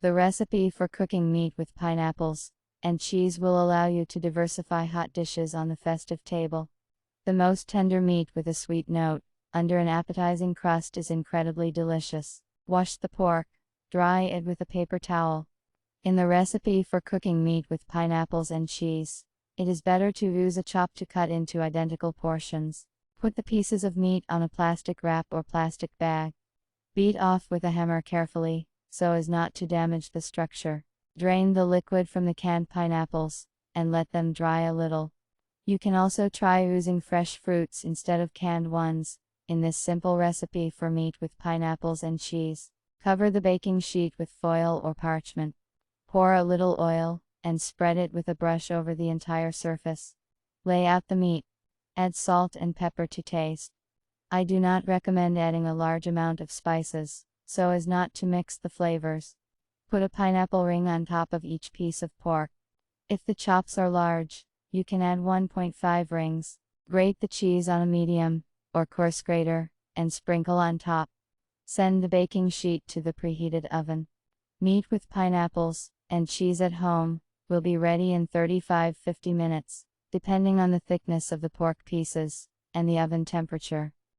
The recipe for cooking meat with pineapples and cheese will allow you to diversify hot dishes on the festive table. The most tender meat with a sweet note, under an appetizing crust is incredibly delicious. Wash the pork, dry it with a paper towel. In the recipe for cooking meat with pineapples and cheese, it is better to use a chop to cut into identical portions. Put the pieces of meat on a plastic wrap or plastic bag. Beat off with a hammer carefully, so as not to damage the structure. Drain the liquid from the canned pineapples, and let them dry a little. You can also try using fresh fruits instead of canned ones, in this simple recipe for meat with pineapples and cheese. Cover the baking sheet with foil or parchment. Pour a little oil, and spread it with a brush over the entire surface. Lay out the meat. Add salt and pepper to taste. I do not recommend adding a large amount of spices, so as not to mix the flavors. Put a pineapple ring on top of each piece of pork. If the chops are large, you can add 1.5 rings. Grate the cheese on a medium or coarse grater, and sprinkle on top. Send the baking sheet to the preheated oven. Meat with pineapples and cheese at home will be ready in 35–50 minutes, depending on the thickness of the pork pieces and the oven temperature.